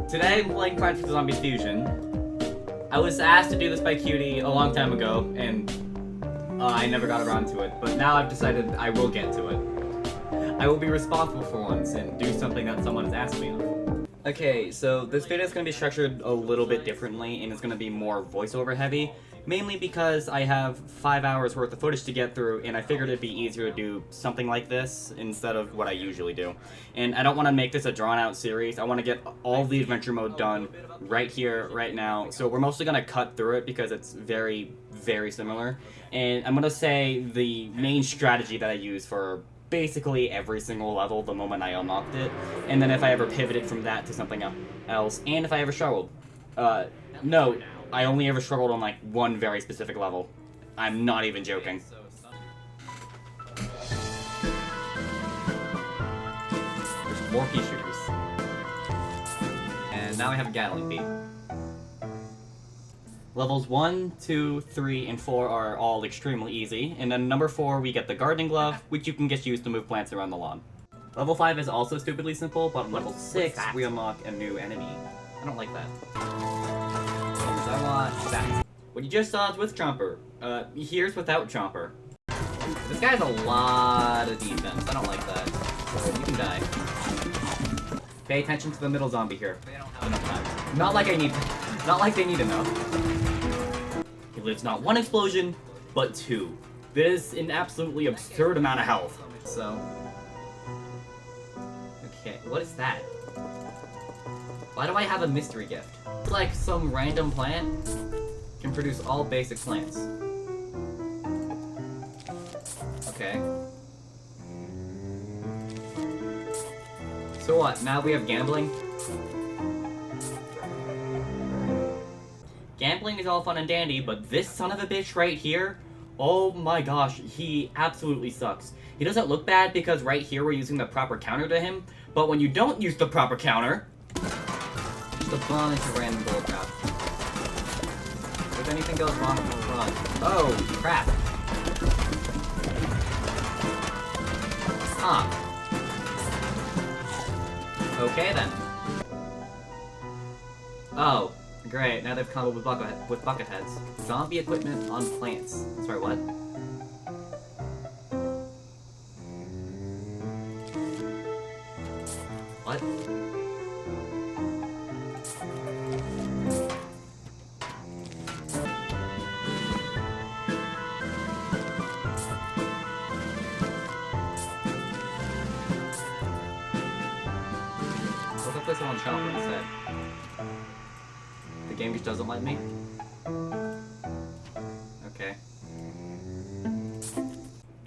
Today I'm playing PvZ Fusion. I was asked to do this by Cutie a long time ago, and I never got around to it, but now I've decided I will get to it. I will be responsible for once and do something that someone has asked me of. Okay, so this video is going to be structured a little bit differently, and it's going to be more voiceover heavy, mainly because I have 5 hours worth of footage to get through, and I figured it'd be easier to do something like this instead of what I usually do. And I don't want to make this a drawn-out series. I want to get all the adventure mode done right here, right now, so we're mostly going to cut through it because it's very, very similar. And I'm going to say the main strategy that I use for basically every single level the moment I unlocked it, and then if I ever pivoted from that to something else, and if I ever struggled. No, I only ever struggled on like one very specific level. I'm not even joking. There's more pea shooters. And now I have a Gatling pea. Levels 1, 2, 3, and 4 are all extremely easy, and then number 4 we get the gardening glove, which you can just use to move plants around the lawn. Level 5 is also stupidly simple, but on level 6 we unlock a new enemy. I don't like that. I want that. What you just saw is with Chomper. Here's without Chomper. This guy has a lot of defense. I don't like that. So you can die. Pay attention to the middle zombie here. Enough time. Not like they need enough. He lives not 1 explosion, but 2. This is an absolutely absurd amount of health. So. Okay, what is that? Why do I have a mystery gift? Like some random plant can produce all basic plants. Okay. So what, now we have gambling? Gambling is all fun and dandy, but this son of a bitch right here, oh my gosh, he absolutely sucks. He doesn't look bad because right here we're using the proper counter to him, but when you don't use the proper counter, just a bunch of random bullcrap. If anything goes wrong, we'll run. Oh, crap. Huh. Okay then. Oh. Great, now they've come up with bucket heads. Zombie equipment on plants. Sorry, what? What? What if I place it on Chomper instead? The game just doesn't let me? Okay.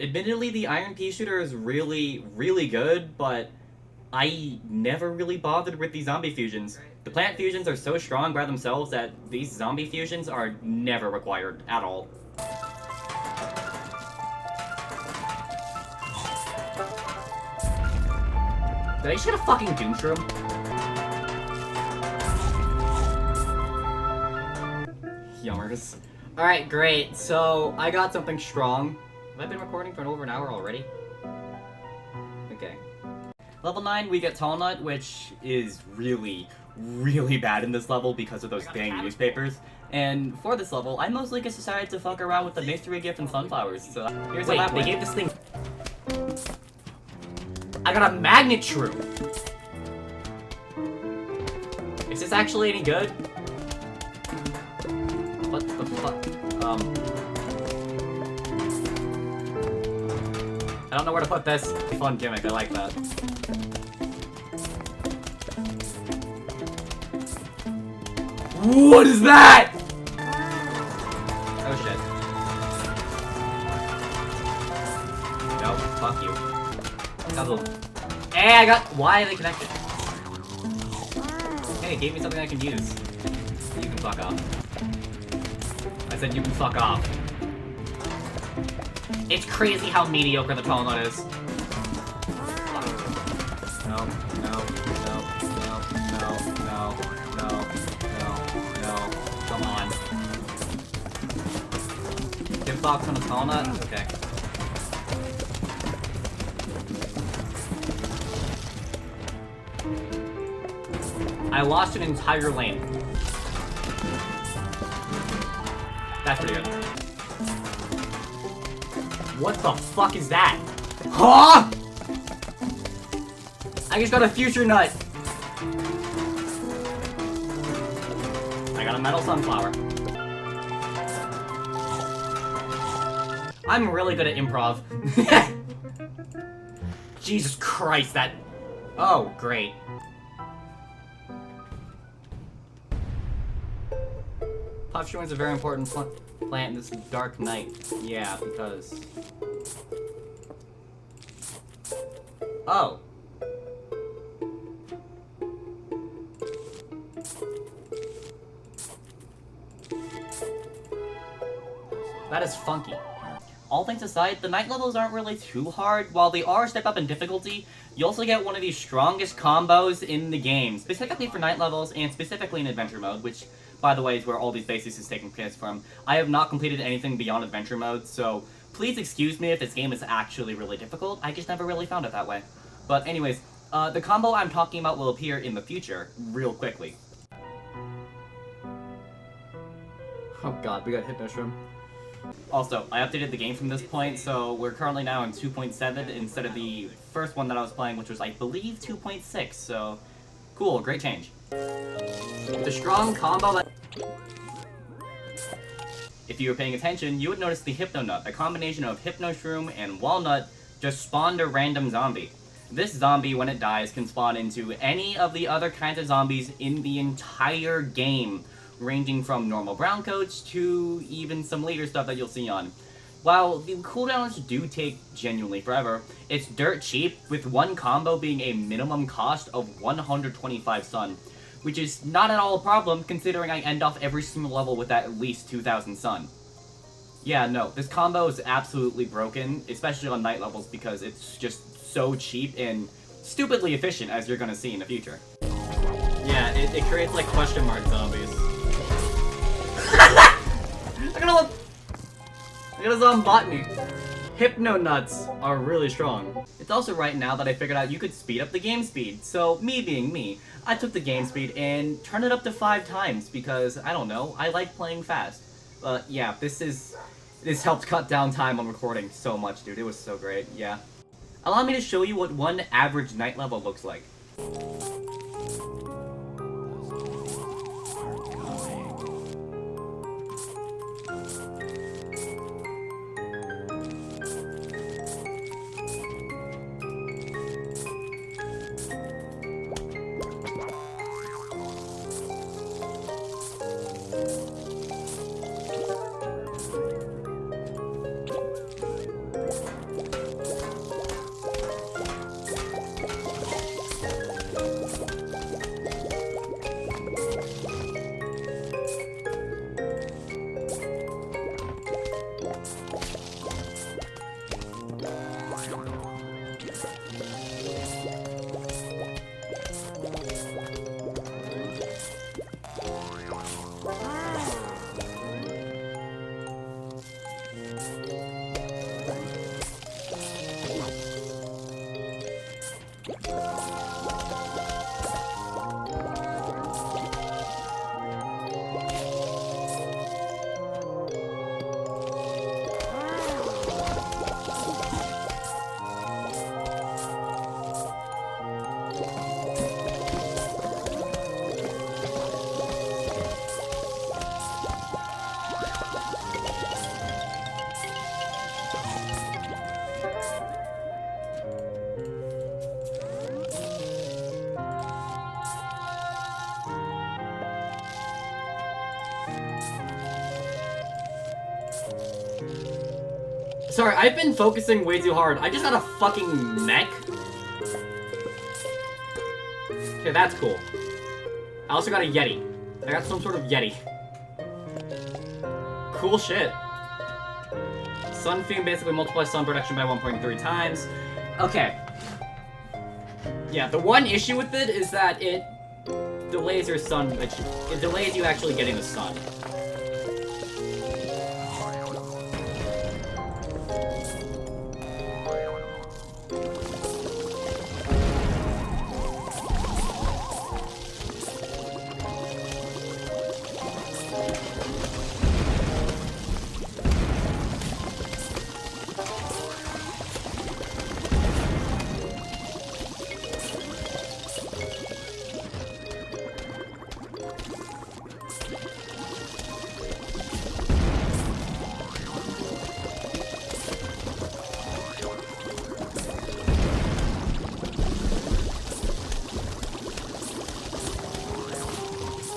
Admittedly, the Iron Pea Shooter is really, really good, but I never really bothered with these zombie fusions. The plant fusions are so strong by themselves that these zombie fusions are never required at all. Did I just get a fucking Doom Shroom? Yummers. Alright, great. So, I got something strong. Have I been recording for over an hour already? Okay. Level 9, we get Tall Nut, which is really, really bad in this level because of those dang newspapers. And for this level, I mostly just decided to fuck around with the mystery gift and sunflowers. So, here's how that went. They gave this thing... I got a magnet shroom! Is this actually any good? What the fuck? I don't know where to put this. Fun gimmick, I like that. What is that?! Oh shit. Nope, fuck you. Double. Hey, I got- why are they connected? Hey, it gave me something I can use. You can fuck off. I said you can fuck off. It's crazy how mediocre the Tall Nut is. No, no, no, no, no, no, no, no, no. Come on. Give box on a Tall Nut? Okay. I lost an entire lane. That's pretty good. What the fuck is that? Huh? I just got a future nut. I got a metal sunflower. I'm really good at improv. Jesus Christ, that... Oh, great. Puff Shroom is a very important plant in this dark night. Yeah, because... Oh. That is funky. All things aside, the night levels aren't really too hard. While they are a step up in difficulty, you also get one of the strongest combos in the game, specifically for night levels and specifically in adventure mode, which, by the way, is where all these basics is taking place from. I have not completed anything beyond adventure mode, so please excuse me if this game is actually really difficult. I just never really found it that way. But anyways, the combo I'm talking about will appear in the future real quickly. Oh god, we got Hypno Shroom. Also, I updated the game from this point, so we're currently now in 2.7 instead of the first one that I was playing, which was, I believe, 2.6, so... Cool, great change. The strong combo that... If you were paying attention, you would notice the Hypno Nut, a combination of Hypno Shroom and Walnut, just spawned a random zombie. This zombie, when it dies, can spawn into any of the other kinds of zombies in the entire game, ranging from normal brown coats to even some later stuff that you'll see on. While the cooldowns do take genuinely forever, it's dirt cheap, with one combo being a minimum cost of 125 sun, which is not at all a problem considering I end off every single level with at least 2,000 sun. Yeah, no, this combo is absolutely broken, especially on night levels because it's just so cheap and stupidly efficient, as you're gonna see in the future. Yeah, it creates like question mark zombies. I got a zombotany. Hypno Nuts are really strong. It's also right now that I figured out you could speed up the game speed. So, me being me, I took the game speed and turned it up to 5 times because, I don't know, I like playing fast. Yeah, this helped cut down time on recording so much, dude. It was so great, yeah. Allow me to show you what one average night level looks like. Sorry, I've been focusing way too hard. I just got a fucking mech. Okay, that's cool. I also got a Yeti. I got some sort of Yeti. Cool shit. Sun Fume basically multiplies sun production by 1.3 times. Okay. Yeah, the one issue with it is that it delays your sun, it delays you actually getting the sun.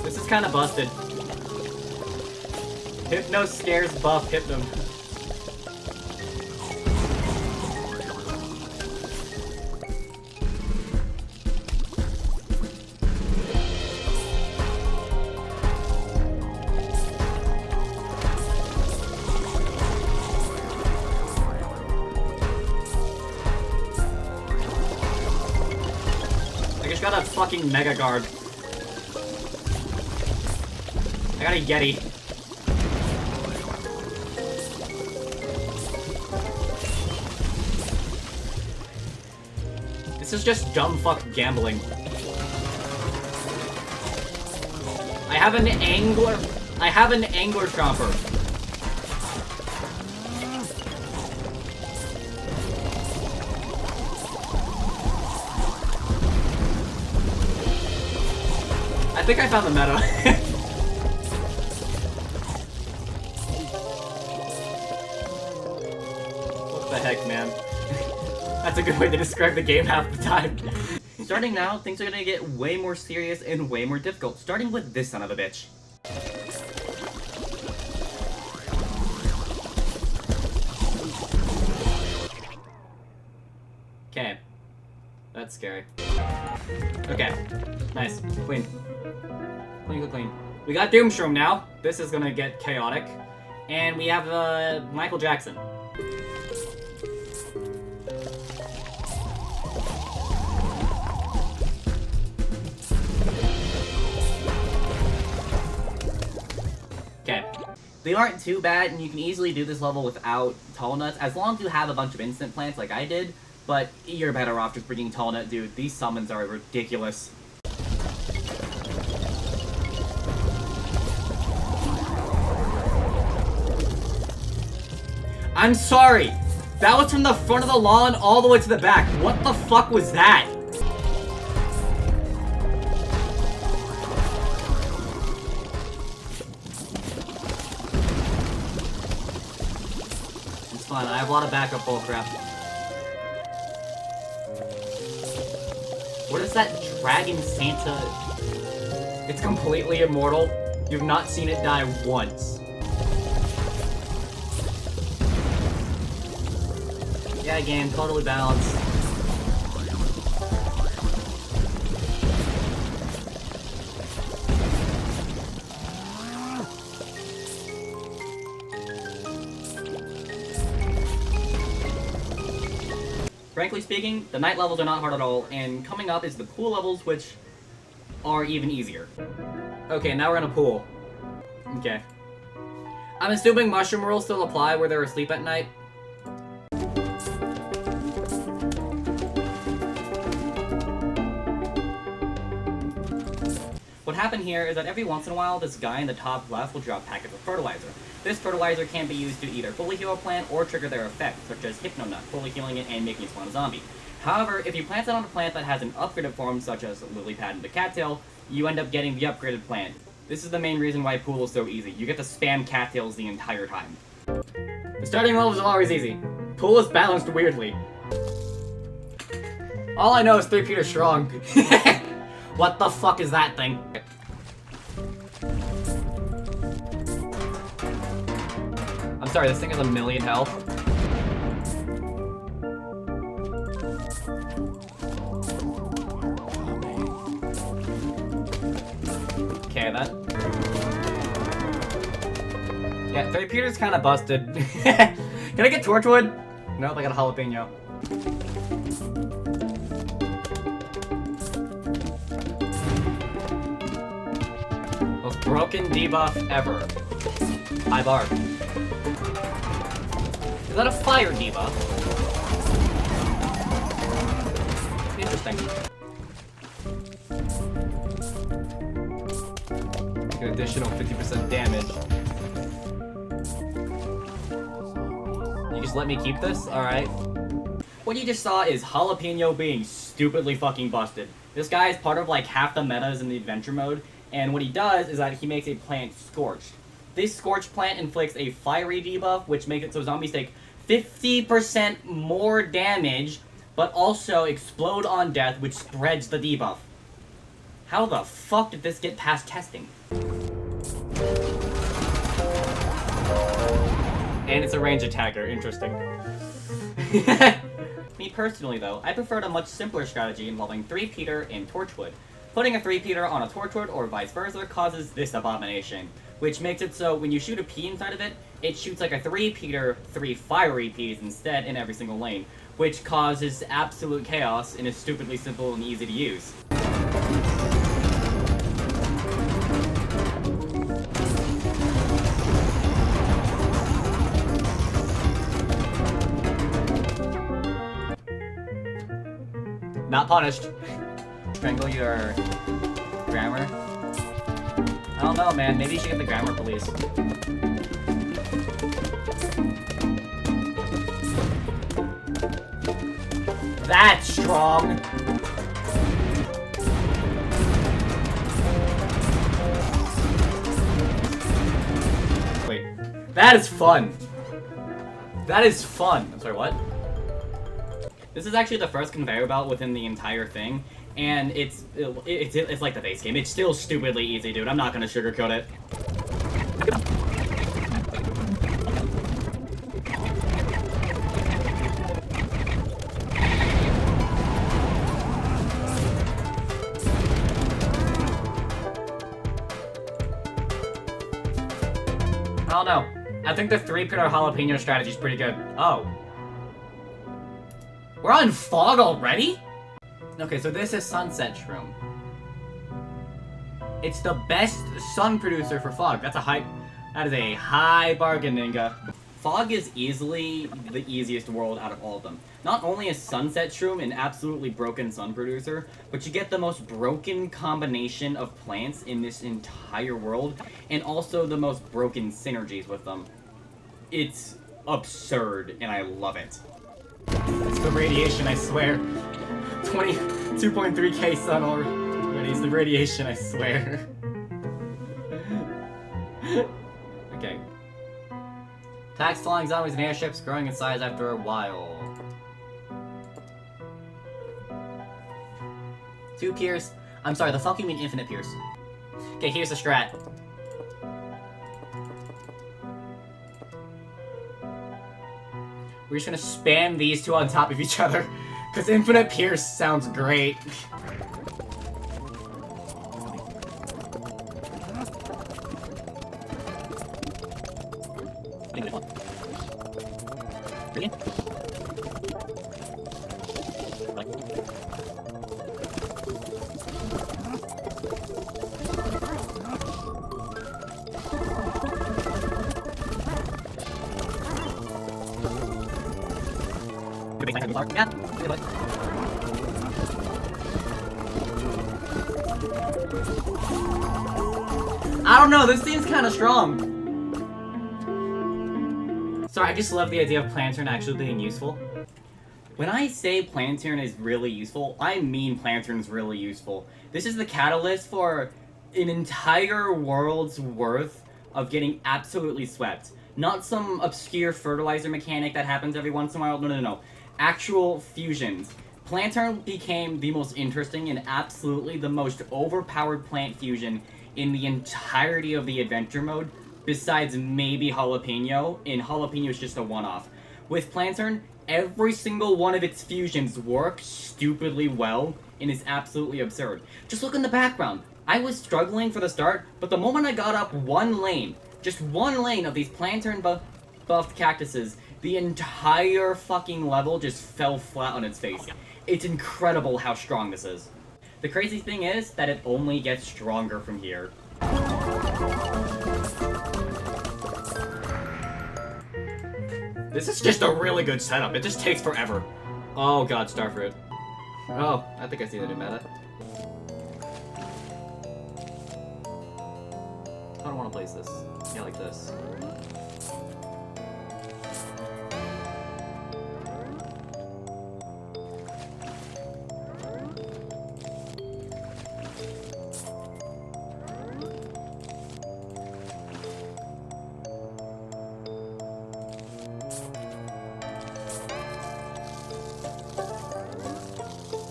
This is kind of busted. Hypno scares buff Hypno. I just got a fucking Mega Guard. I got a Yeti. This is just dumb fuck gambling. I have an angler. I have an angler chomper. I think I found the meta. What the heck, man? That's a good way to describe the game half the time. Starting now, things are gonna get way more serious and way more difficult, starting with this son of a bitch. Okay. That's scary. Okay. Nice. Clean. Clean, clean, clean. We got Doomshroom now. This is gonna get chaotic. And we have, Michael Jackson. Okay. They aren't too bad, and you can easily do this level without Tall Nuts, as long as you have a bunch of instant plants like I did, but you're better off just bringing Tall Nut, dude. These summons are ridiculous. I'm sorry! That was from the front of the lawn all the way to the back. What the fuck was that? It's fine, I have a lot of backup bullcrap. What is that Dragon Santa? It's completely immortal. You've not seen it die once. Yeah, game, totally balanced. Frankly speaking, the night levels are not hard at all, and coming up is the pool levels, which are even easier. Okay, now we're in a pool. Okay. I'm assuming mushroom rules still apply where they're asleep at night. What happened here is that every once in a while, this guy in the top left will drop packets of fertilizer. This fertilizer can be used to either fully heal a plant or trigger their effect, such as Hypno Nut, fully healing it and making it spawn a zombie. However, if you plant it on a plant that has an upgraded form, such as Lily Pad and the Cattail, you end up getting the upgraded plant. This is the main reason why Pool is so easy. You get to spam Cattails the entire time. The starting levels are always easy. Pool is balanced weirdly. All I know is 3 Peter strong. What the fuck is that thing? I'm sorry, this thing has 1,000,000 health. Okay, that... Yeah, 3 Peter's kinda busted. Can I get Torchwood? Nope, I got a jalapeno. Most broken debuff ever. High bar. Is that a fire debuff? Interesting. An additional 50% damage. You just let me keep this? Alright. What you just saw is Jalapeno being stupidly fucking busted. This guy is part of like half the metas in the adventure mode, and what he does is that he makes a plant scorched. This scorched plant inflicts a fiery debuff, which makes it so zombies take 50% more damage, but also explode on death, which spreads the debuff. How the fuck did this get past testing? And it's a range attacker, interesting. Me personally though, I preferred a much simpler strategy involving 3-peter and Torchwood. Putting a 3-peter on a Torchwood or vice versa causes this abomination, which makes it so when you shoot a P inside of it, it shoots like a 3-peter, 3 fiery Ps instead in every single lane, which causes absolute chaos and is stupidly simple and easy to use. Not punished. Strangle your grammar? I don't know, man. Maybe you should get the grammar police. That's strong! Wait. That is fun! That is fun! I'm sorry, what? This is actually the first conveyor belt within the entire thing, and it's like the base game. It's still stupidly easy, dude. I'm not gonna sugarcoat it. I don't know. I think the 3-peter jalapeno strategy is pretty good. Oh. We're on fog already? Okay, so this is Sunset Shroom. It's the best sun producer for fog. That is a high bargain, Ninja. Fog is easily the easiest world out of all of them. Not only is Sunset Shroom an absolutely broken sun producer, but you get the most broken combination of plants in this entire world, and also the most broken synergies with them. It's absurd, and I love it. It's the radiation, I swear. 2.3k sun already. It's the radiation, I swear. Okay. Attacks flying zombies and airships, growing in size after a while. 2 Pierce. I'm sorry, the fuck you mean infinite Pierce? Okay, here's the strat. We're just gonna spam these two on top of each other, because infinite Pierce sounds great. I don't know, this seems kind of strong. Sorry, I just love the idea of Planturn actually being useful. When I say Planturn is really useful, I mean Planturn's really useful. This is the catalyst for an entire world's worth of getting absolutely swept. Not some obscure fertilizer mechanic that happens every once in a while, no. Actual fusions. Planturn became the most interesting and absolutely the most overpowered plant fusion in the entirety of the adventure mode, besides maybe Jalapeno, and Jalapeno is just a one-off. With Planturn, every single one of its fusions work stupidly well and is absolutely absurd. Just look in the background. I was struggling for the start, but the moment I got up one lane, just one lane of these Planturn buffed cactuses, the entire fucking level just fell flat on its face. It's incredible how strong this is. The crazy thing is that it only gets stronger from here. This is just a really good setup. It just takes forever. Oh god, Starfruit. Oh, I think I see the new meta. I don't want to place this. Yeah, like this.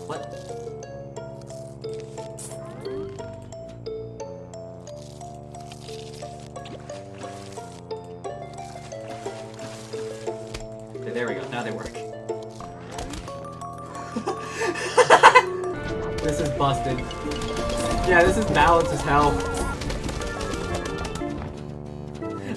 What? there we go. Now they work. This is busted. Yeah, this is balanced as hell.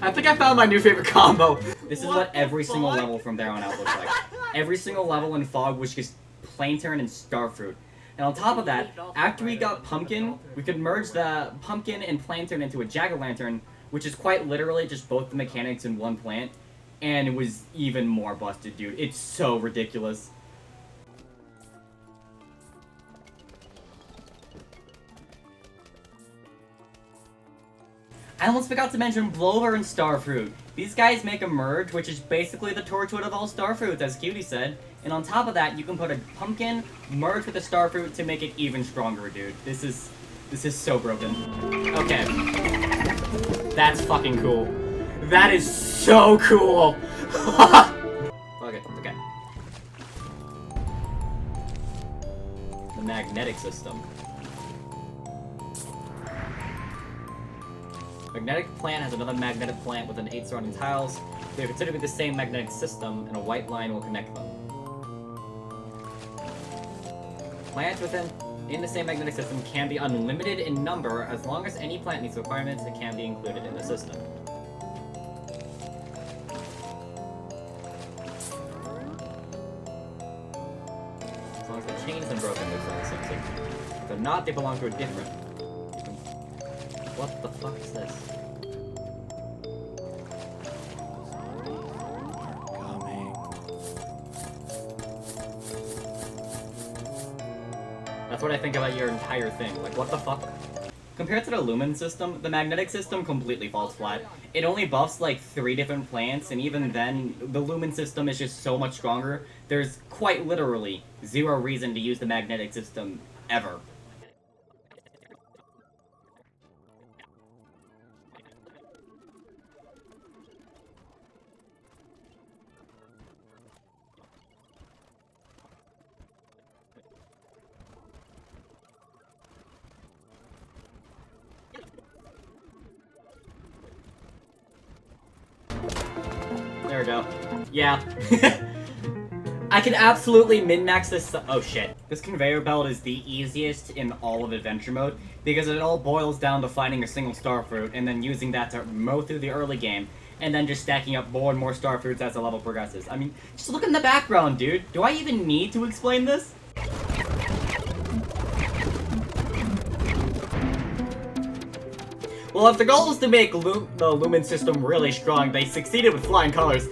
I think I found my new favorite combo. This is what every single level from there on out looks like. Every single level in Fog was just Planturn and Starfruit. And on top of that, after we got Pumpkin, we could merge the Pumpkin and Planturn into a Jack-o'-lantern, which is quite literally just both the mechanics in one plant. And it was even more busted, dude. It's so ridiculous. I almost forgot to mention Blower and Starfruit. These guys make a merge, which is basically the Torchwood of all Starfruits, as Cutie said. And on top of that, you can put a Pumpkin merge with a Starfruit to make it even stronger, dude. This is so broken. Okay. That's fucking cool. That is so cool! Okay, okay. The magnetic system. Magnetic plant has another magnetic plant with an 8 surrounding tiles. They are considered to be the same magnetic system, and a white line will connect them. Plants in the same magnetic system can be unlimited in number. As long as any plant meets requirements, it can be included in the system. As long as the chain isn't broken, they're still the same thing. If they're not, they belong to a different. What the fuck is this? Coming. That's what I think about your entire thing. Like, what the fuck? Compared to the Lumen system, the magnetic system completely falls flat. It only buffs like 3 different plants, and even then, the Lumen system is just so much stronger. There's quite literally 0 reason to use the magnetic system ever. There we go. Yeah. I can absolutely min-max this. Oh shit. This conveyor belt is the easiest in all of Adventure Mode, because it all boils down to finding a single Starfruit and then using that to mow through the early game, and then just stacking up more and more Starfruits as the level progresses. I mean, just look in the background, dude. Do I even need to explain this? Well, if the goal was to make the Lumen system really strong, they succeeded with flying colors.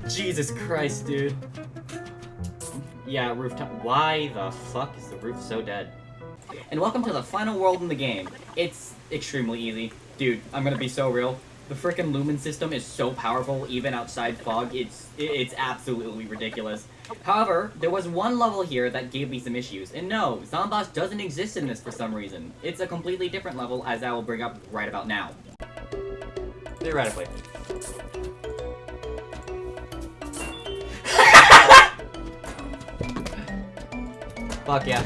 Jesus Christ, dude. Yeah, rooftop. Why the fuck is the roof so dead? And welcome to the final world in the game. It's extremely easy. Dude, I'm gonna be so real. The frickin' Lumen system is so powerful, even outside Fog, it's absolutely ridiculous. However, there was one level here that gave me some issues, and no, Zomboss doesn't exist in this for some reason. It's a completely different level, as I will bring up right about now. Theoretically. Fuck yeah.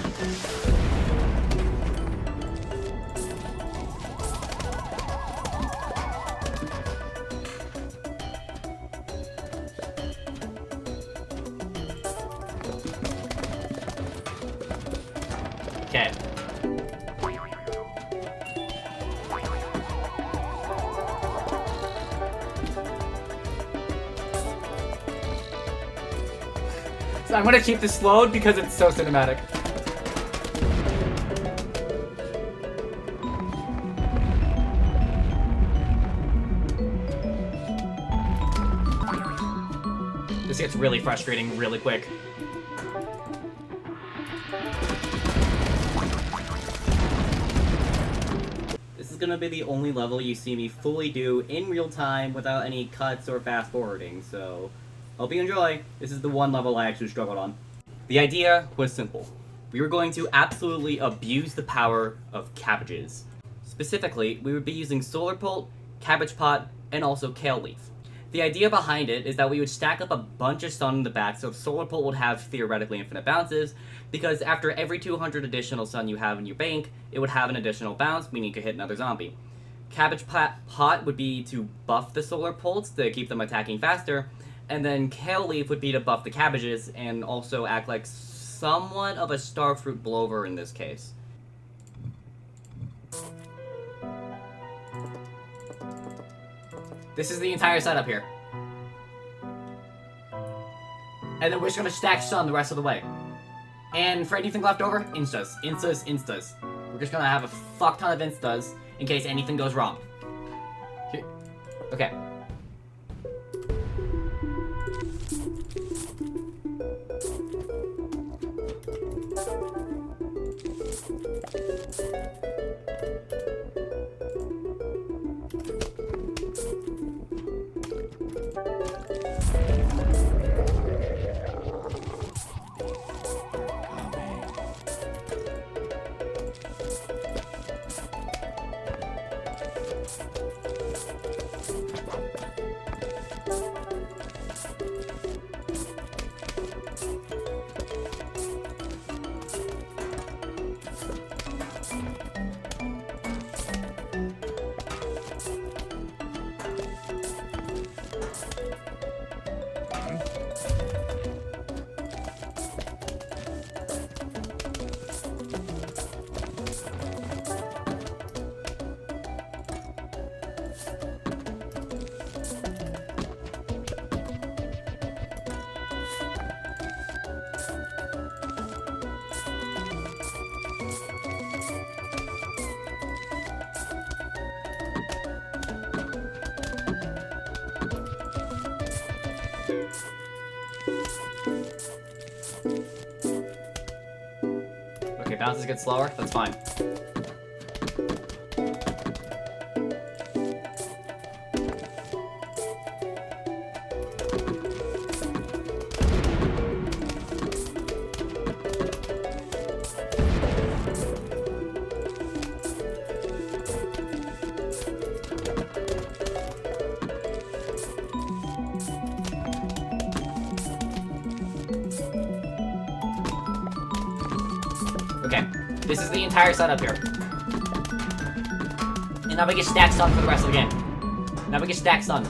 Okay. So I'm gonna keep this slowed because it's so cinematic. This gets really frustrating really quick. This is gonna be the only level you see me fully do in real time without any cuts or fast forwarding, so hope you enjoy. This is the one level I actually struggled on. The idea was simple. We were going to absolutely abuse the power of cabbages. Specifically, we would be using Solar Pult, Cabbage Pot, and also Kale Leaf. The idea behind it is that we would stack up a bunch of sun in the back so Solar Pult would have theoretically infinite bounces, because after every 200 additional sun you have in your bank, it would have an additional bounce, meaning you could hit another zombie. Cabbage Pot would be to buff the Solar Pulse to keep them attacking faster, and then Kale Leaf would be to buff the cabbages and also act like somewhat of a Starfruit Blower in this case. This is the entire setup here. And then we're just gonna stack Sun the rest of the way. And for anything left over, instas. Instas, instas. We're just gonna have a fuck ton of instas in case anything goes wrong. Okay. Okay, bounces get slower, that's fine. Okay, this is the entire setup here. And now we get stacked Sun for the rest of the game. Now we get stacked Sun.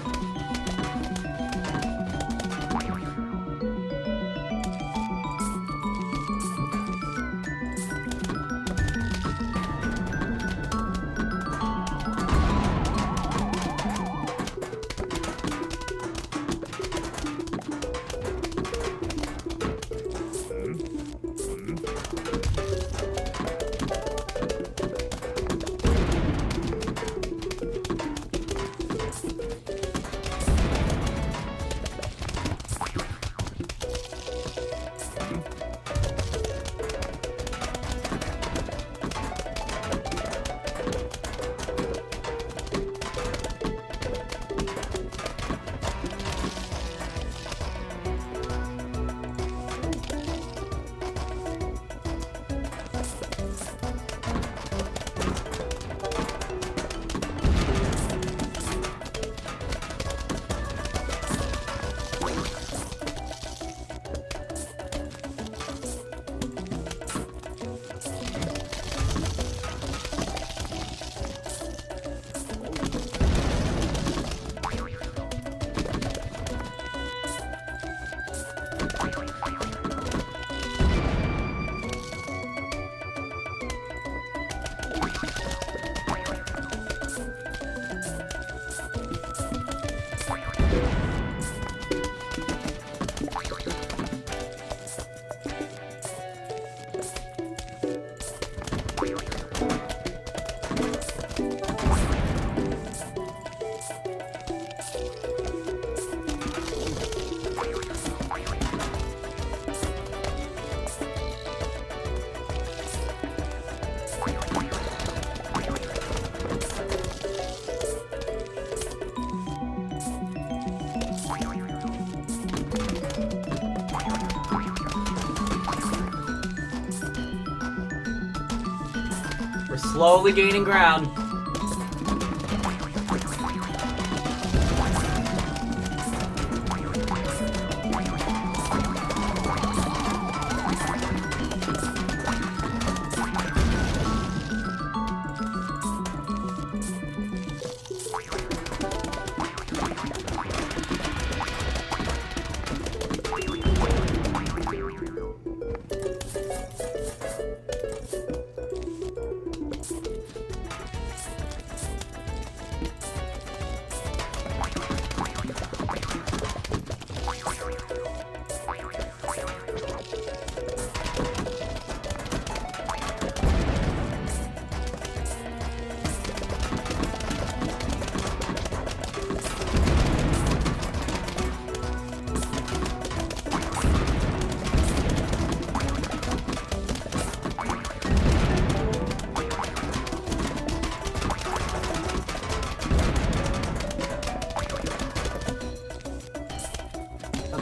We're slowly gaining ground.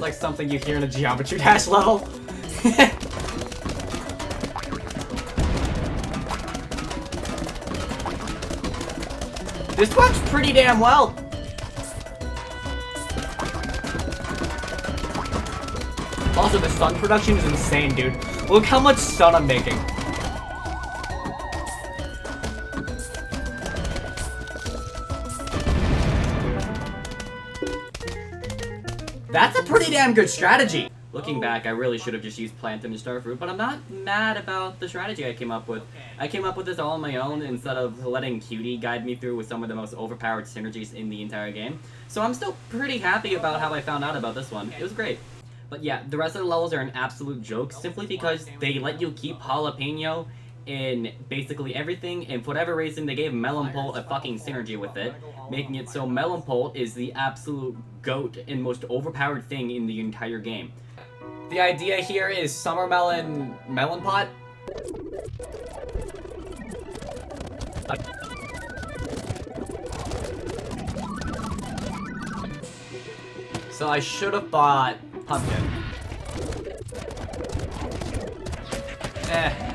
like something you hear in a Geometry Dash level. This works pretty damn well. Also, the sun production is insane, dude. Look how much sun I'm making. That's a pretty damn good strategy. Looking back, I really should have just used Plant and Starfruit, but I'm not mad about the strategy I came up with. I came up with this all on my own instead of letting Cutie guide me through with some of the most overpowered synergies in the entire game. So I'm still pretty happy about how I found out about this one. It was great. But yeah, the rest of the levels are an absolute joke simply because they let you keep Jalapeno in basically everything, and for whatever reason they gave Melonpolt a fucking synergy with it, making it so Melonpolt is the absolute GOAT and most overpowered thing in the entire game. The idea here is Summer Melon Pot. So I should have bought Pumpkin.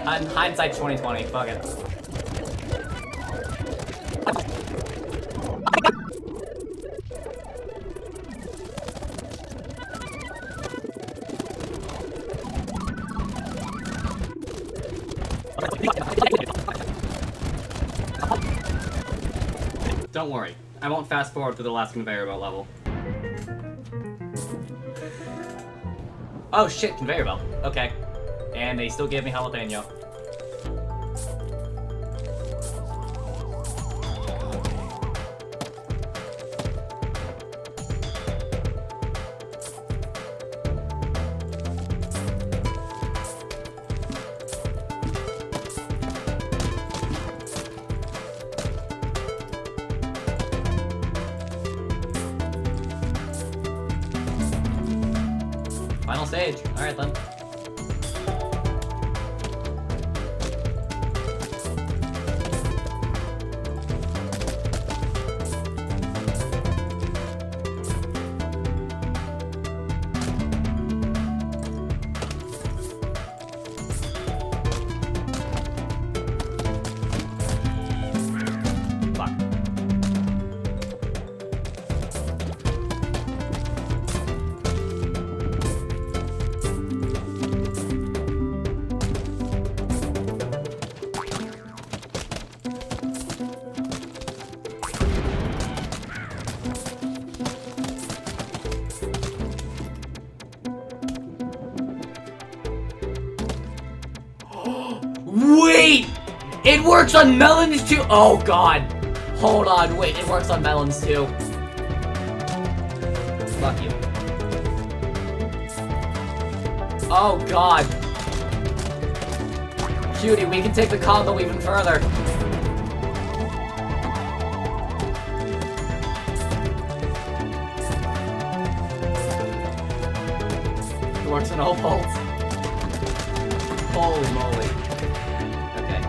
On hindsight 2020, fuck it. Don't worry, I won't fast forward to the last conveyor belt level. Oh shit, conveyor belt. Okay. And they still gave me jalapeno. Final stage. Alright then. Wait! It works on melons too! Oh god! Hold on, wait, it works on melons too. Fuck you. Oh god. Cutie, we can take the combo even further. It works on all bolts. Holy moly. Okay.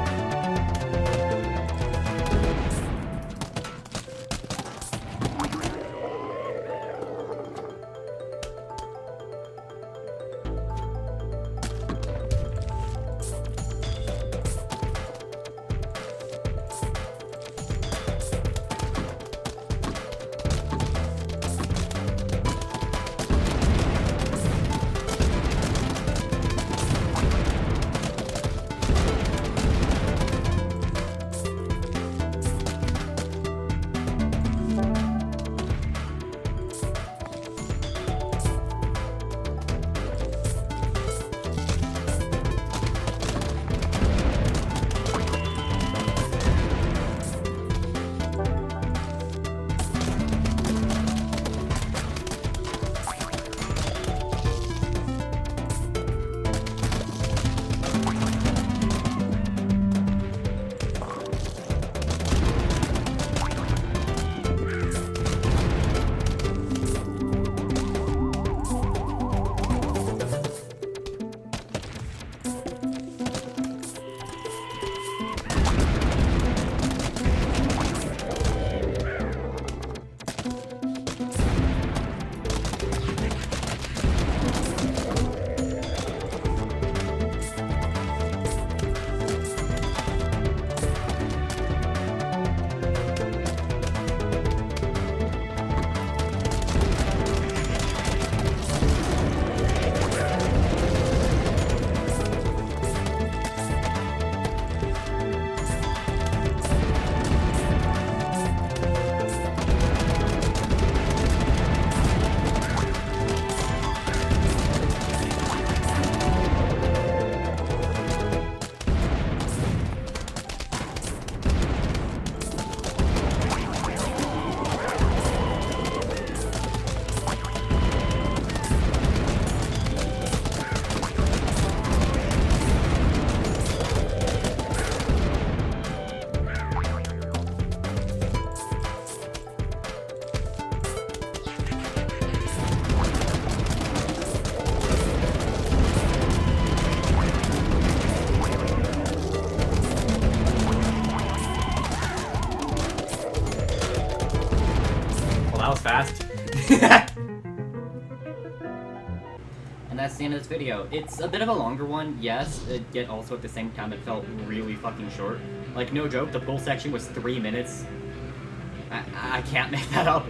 fast. And that's the end of this video. It's a bit of a longer one, yes, yet also at the same time it felt really fucking short. Like, no joke, the pull section was 3 minutes. I can't make that up.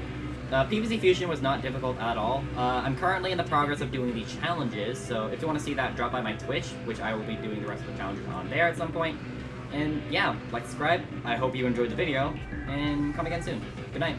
PvZ Fusion was not difficult at all. I'm currently in the progress of doing the challenges, so if you want to see that, drop by my Twitch, which I will be doing the rest of the challenges on there at some point. And yeah, like, subscribe, I hope you enjoyed the video, and come again soon. Good night.